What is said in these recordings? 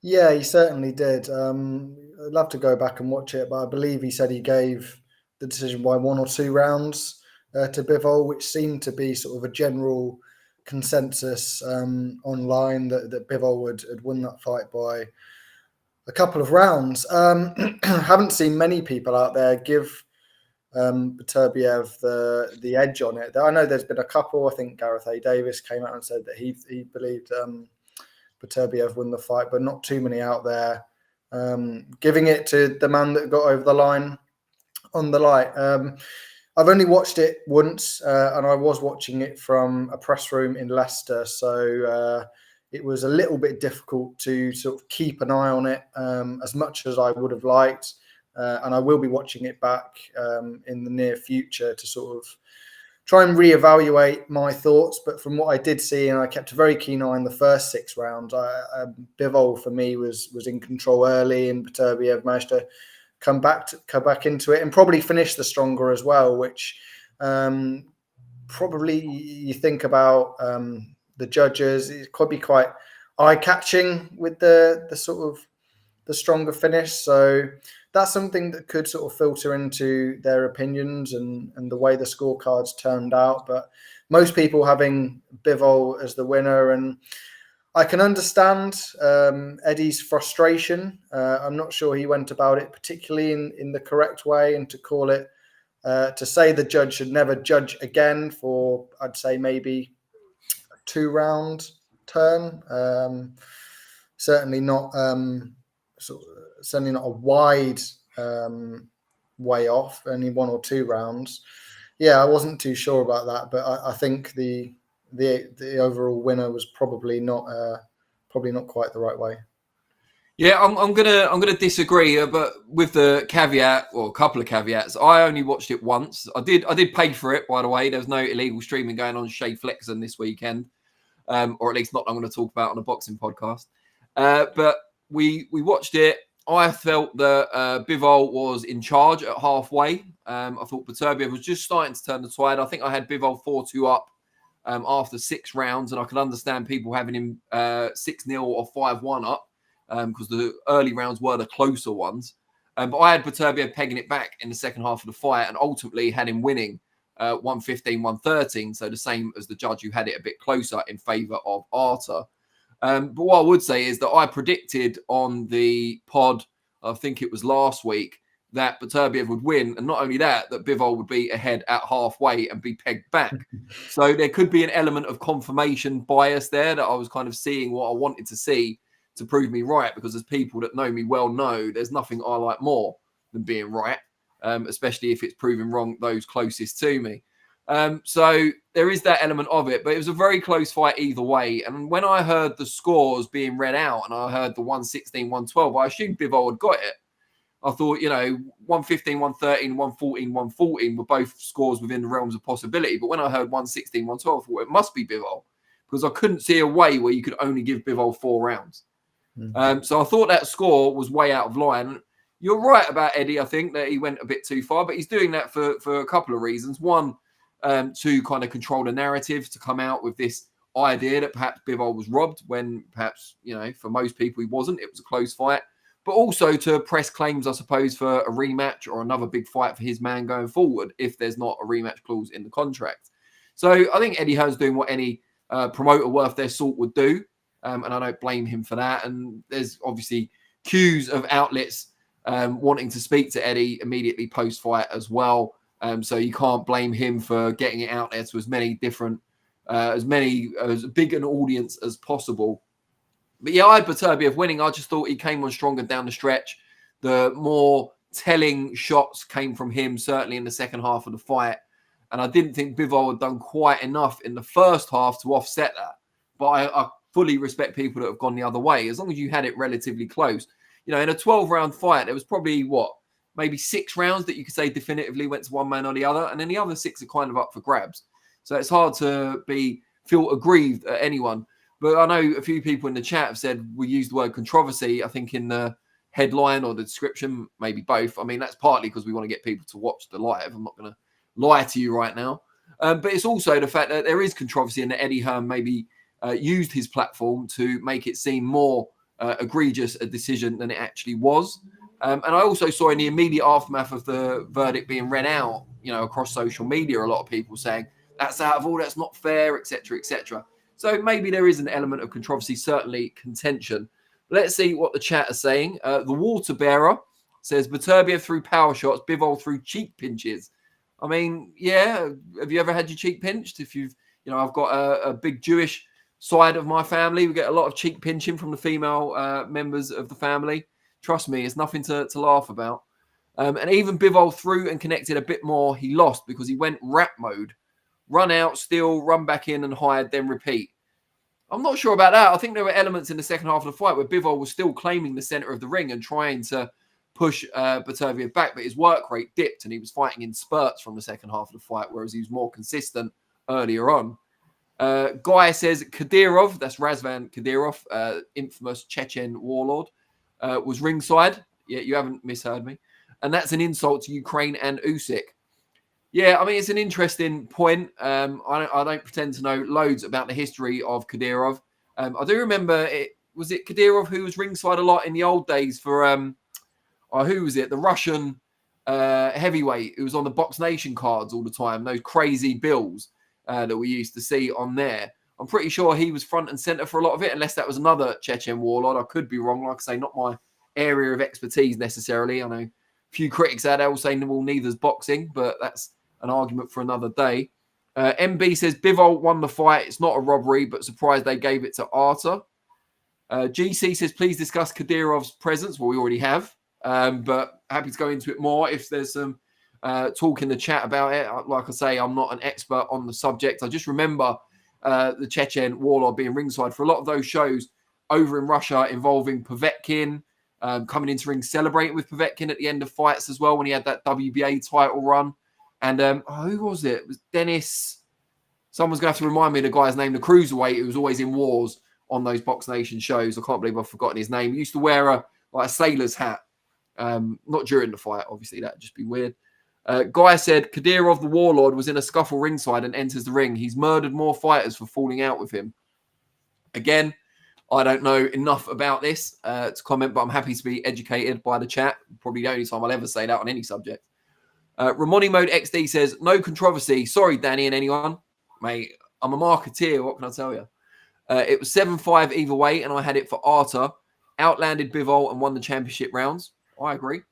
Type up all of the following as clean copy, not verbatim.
Yeah, he certainly did. I'd love to go back and watch it, but I believe he said he gave the decision by 1 or 2 rounds to Bivol, which seemed to be sort of a general consensus online that Bivol had won that fight by a couple of rounds. Haven't seen many people out there give Beterbiev the edge on it. I know there's been a couple. I think Gareth A. Davis came out and said that he believed Beterbiev won the fight, but not too many out there giving it to the man that got over the line on the light. I've only watched it once, and I was watching it from a press room in Leicester, so it was a little bit difficult to sort of keep an eye on it as much as I would have liked. And I will be watching it back in the near future to sort of try and reevaluate my thoughts. But from what I did see, and I kept a very keen eye on the first 6 rounds, Bivol for me was in control early, and Beterbiev managed to come back into it and probably finish the stronger as well, which probably you think about the judges, it could be quite eye-catching with the sort of the stronger finish. So that's something that could sort of filter into their opinions and the way the scorecards turned out. But most people having Bivol as the winner, and I can understand Eddie's frustration. I'm not sure he went about it particularly in the correct way, and to call it, to say the judge should never judge again for, I'd say, maybe a 2-round turn. Certainly not certainly not a wide way off, only 1 or 2 rounds. Yeah, I wasn't too sure about that, but I think the overall winner was probably not quite the right way. Yeah, I'm gonna disagree, but with the caveat, or a couple of caveats. I only watched it once. I did pay for it, by the way. There was no illegal streaming going on Shay Flexen this weekend, or at least not. I'm going to talk about on a boxing podcast. But we watched it. I felt that Bivol was in charge at halfway. I thought Beterbiev was just starting to turn the tide. I think I had Bivol 4-2 up after 6 rounds, and I can understand people having him 6-0 or 5-1 up because the early rounds were the closer ones. But I had Beterbiev pegging it back in the second half of the fight, and ultimately had him winning 115, 113. So the same as the judge who had it a bit closer in favour of Artur. But what I would say is that I predicted on the pod, I think it was last week, that Beterbiev would win. And not only that Bivol would be ahead at halfway and be pegged back. So there could be an element of confirmation bias there, that I was kind of seeing what I wanted to see to prove me right. Because as people that know me well know, there's nothing I like more than being right, especially if it's proving wrong those closest to me. So there is that element of it, but it was a very close fight either way. And when I heard the scores being read out and I heard the 116, 112, I assumed Bivol had got it. I thought, 115, 113, 114, 114 were both scores within the realms of possibility. But when I heard 116, 112, I thought it must be Bivol, because I couldn't see a way where you could only give Bivol 4 rounds. So I thought that score was way out of line. You're right about Eddie. I think that he went a bit too far, but he's doing that for a couple of reasons. One, to kind of control the narrative, to come out with this idea that perhaps Bivol was robbed when perhaps, for most people he wasn't. It was a close fight. But also to press claims, I suppose, for a rematch or another big fight for his man going forward if there's not a rematch clause in the contract. So I think Eddie Hearn's doing what any promoter worth their salt would do. And I don't blame him for that. And there's obviously queues of outlets wanting to speak to Eddie immediately post-fight as well. So you can't blame him for getting it out there to as many different, as big an audience as possible. But yeah, I had Beterbiev winning. I just thought he came on stronger down the stretch. The more telling shots came from him, certainly in the second half of the fight. And I didn't think Bivol had done quite enough in the first half to offset that. But I fully respect people that have gone the other way. As long as you had it relatively close. In a 12-round fight, there was probably, maybe 6 rounds that you could say definitively went to one man or the other. And then the other 6 are kind of up for grabs. So it's hard to feel aggrieved at anyone. But I know a few people in the chat have said we used the word controversy, I think, in the headline or the description, maybe both. I mean, that's partly because we want to get people to watch the live. I'm not going to lie to you right now. But it's also the fact that there is controversy and that Eddie Hearn maybe used his platform to make it seem more egregious a decision than it actually was. And I also saw in the immediate aftermath of the verdict being read out, across social media, a lot of people saying that's out of order, that's not fair, etc., etc. So maybe there is an element of controversy, certainly contention. Let's see what the chat are saying. The Water Bearer says Beterbiev threw power shots, Bivol threw cheek pinches. I mean, yeah. Have you ever had your cheek pinched? If you've, I've got a big Jewish side of my family. We get a lot of cheek pinching from the female members of the family. Trust me, it's nothing to laugh about. And even Bivol threw and connected a bit more. He lost because he went rat mode. Run out, steal, run back in and hide, then repeat. I'm not sure about that. I think there were elements in the second half of the fight where Bivol was still claiming the center of the ring and trying to push Beterbiev back, but his work rate dipped and he was fighting in spurts from the second half of the fight, whereas he was more consistent earlier on. Guy says Kadyrov, that's Razvan Kadyrov, infamous Chechen warlord, was ringside. Yeah, you haven't misheard me. And that's an insult to Ukraine and Usyk. Yeah, I mean, it's an interesting point. I don't pretend to know loads about the history of Kadyrov. I do remember, was it Kadyrov who was ringside a lot in the old days for, who was it? The Russian heavyweight who was on the Box Nation cards all the time, those crazy bills that we used to see on there. I'm pretty sure he was front and center for a lot of it, unless that was another Chechen warlord. I could be wrong. Like I say, not my area of expertise necessarily. I know a few critics out there will say, well, neither's boxing, but that's an argument for another day. MB says Bivol won the fight. It's not a robbery, but surprised they gave it to Artur. GC says, please discuss Kadyrov's presence. Well, we already have, but happy to go into it more if there's some talk in the chat about it. Like I say, I'm not an expert on the subject. I just remember the Chechen warlord being ringside for a lot of those shows over in Russia involving Povetkin, coming into ring, celebrating with Povetkin at the end of fights as well when he had that WBA title run. And who was it? It was Dennis. Someone's going to have to remind me of the guy's name, the cruiserweight who was always in wars on those Box Nation shows. I can't believe I've forgotten his name. He used to wear a sailor's hat. Not during the fight, obviously. That would just be weird. Guy said, Kadyrov, the warlord, was in a scuffle ringside and enters the ring. He's murdered more fighters for falling out with him. Again, I don't know enough about this to comment, but I'm happy to be educated by the chat. Probably the only time I'll ever say that on any subject. Ramoni Mode XD says, no controversy. Sorry, Danny and anyone. Mate, I'm a marketeer. What can I tell you? It was 7-5 either way, and I had it for Artur. Outlanded Bivol and won the championship rounds. I agree.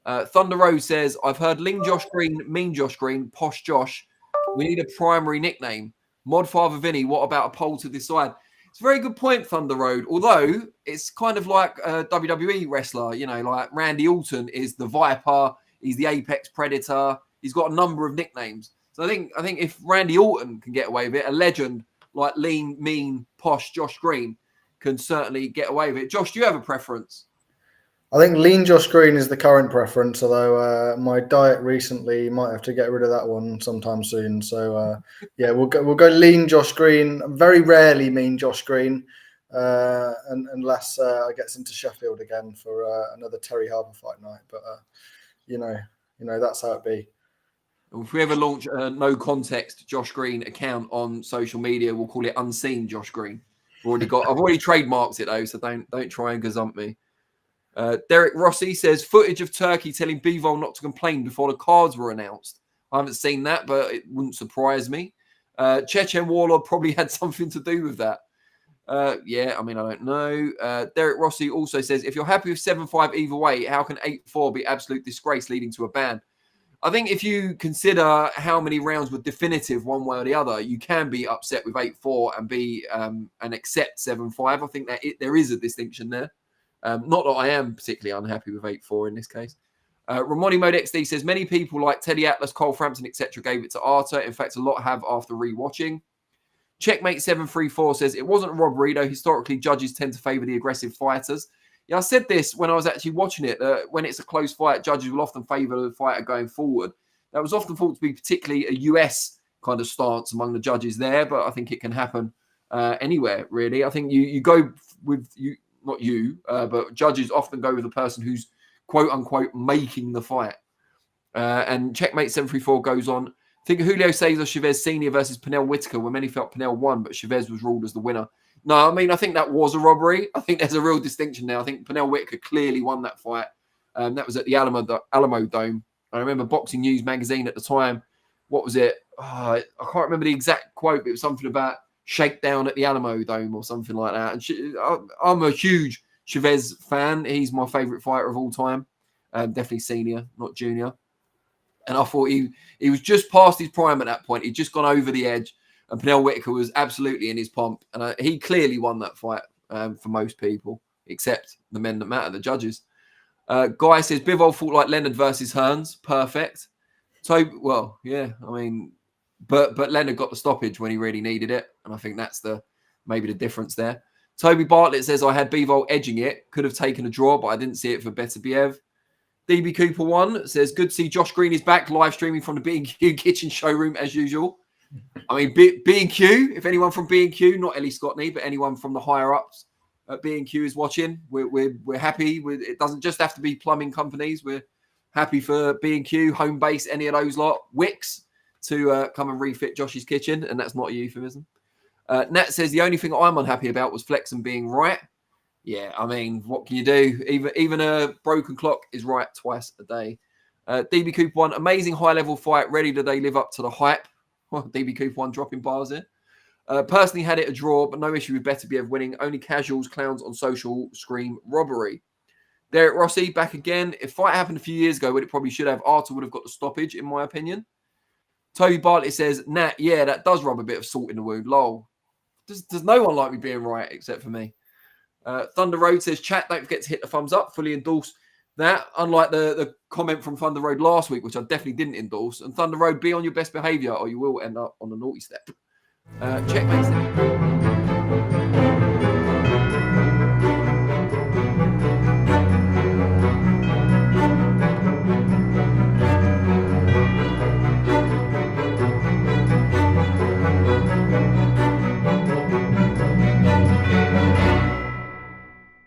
Thunder Rose says, I've heard Lean Josh Green, Mean Josh Green, Posh Josh. We need a primary nickname. Mod Father Vinny, what about a poll to decide? It's a very good point, Thunder Road. Although it's kind of like a WWE wrestler, like Randy Orton is the Viper. He's the Apex Predator. He's got a number of nicknames. So I think if Randy Orton can get away with it, a legend like Lean, Mean, Posh Josh Green can certainly get away with it. Josh, do you have a preference? I think Lean Josh Green is the current preference, although my diet recently might have to get rid of that one sometime soon. So yeah, we'll go Lean Josh Green. Very rarely Mean Josh Green, unless I get into Sheffield again for another Terry Harbour fight night. But that's how it be. If we ever launch a no context Josh Green account on social media, we'll call it Unseen Josh Green. I've already trademarked it though, so don't try and gazump me. Derek Rossi says footage of Turkey telling Bivol not to complain before the cards were announced. I haven't seen that, but it wouldn't surprise me. Chechen warlord probably had something to do with that. Yeah, I mean, I don't know. Derek Rossi also says, if you're happy with 7-5 either way, how can 8-4 be absolute disgrace leading to a ban? I think if you consider how many rounds were definitive one way or the other, you can be upset with 8-4 and be and accept 7-5. I think that there is a distinction there. Not that I am particularly unhappy with 8-4 in this case. Ramoni Mode XD says, many people like Teddy Atlas, Cole Frampton, etc. gave it to Artur. In fact, a lot have after rewatching. Checkmate 734 says, it wasn't a robbery, though historically judges tend to favour the aggressive fighters. Yeah, I said this when I was actually watching it. When it's a close fight, judges will often favour the fighter going forward. That was often thought to be particularly a US kind of stance among the judges there, but I think it can happen anywhere, really. I think you go with, not you, but judges often go with the person who's quote-unquote making the fight. And Checkmate 734 goes on, Think of Julio Cesar Chavez Sr. versus Pernell Whitaker, where many felt Pernell won, but Chavez was ruled as the winner. No, I mean, I think that was a robbery. I think there's a real distinction there. I think Pernell Whitaker clearly won that fight. That was at the Alamo Dome. I remember Boxing News magazine at the time. What was it? I can't remember the exact quote, but it was something about shakedown at the Alamo Dome or something like that. And I'm a huge Chavez fan. He's my favourite fighter of all time. Definitely senior, not junior. And I thought he was just past his prime at that point. He'd just gone over the edge. And Pernell Whitaker was absolutely in his pomp. And he clearly won that fight for most people, except the men that matter, the judges. Guy says, Bivol fought like Leonard versus Hearns. Perfect. So, well, yeah, I mean, but Leonard got the stoppage when he really needed it. And I think that's maybe the difference there. Toby Bartlett says, I had Bivol edging it. Could have taken a draw, but I didn't see it for Beterbiev. DB Cooper 1 says, good to see Josh Green is back live streaming from the B&Q kitchen showroom as usual. I mean, B&Q, if anyone from B&Q, not Ellie Scottney, but anyone from the higher ups at B&Q is watching, we're happy. It doesn't just have to be plumbing companies. We're happy for B&Q, Home Base, any of those lot, Wicks, to come and refit Josh's kitchen, and that's not a euphemism. Nat says, the only thing I'm unhappy about was Flexen being right. Yeah, I mean, what can you do? Even a broken clock is right twice a day. DB Cooper 1, amazing high-level fight. Ready do they live up to the hype? DB Cooper 1 dropping bars in. Personally had it a draw, but no issue with Beterbiev winning. Only casuals, clowns on social scream robbery. Derek Rossi back again. If fight happened a few years ago, when it probably should have, Artur would have got the stoppage, in my opinion. Toby Bartlett says, Nat, yeah, that does rub a bit of salt in the wound. Lol. Does no one like me being right except for me? Thunder Road says, chat, don't forget to hit the thumbs up. Fully endorse that. Unlike the comment from Thunder Road last week, which I definitely didn't endorse. And Thunder Road, be on your best behaviour or you will end up on the naughty step. Checkmate.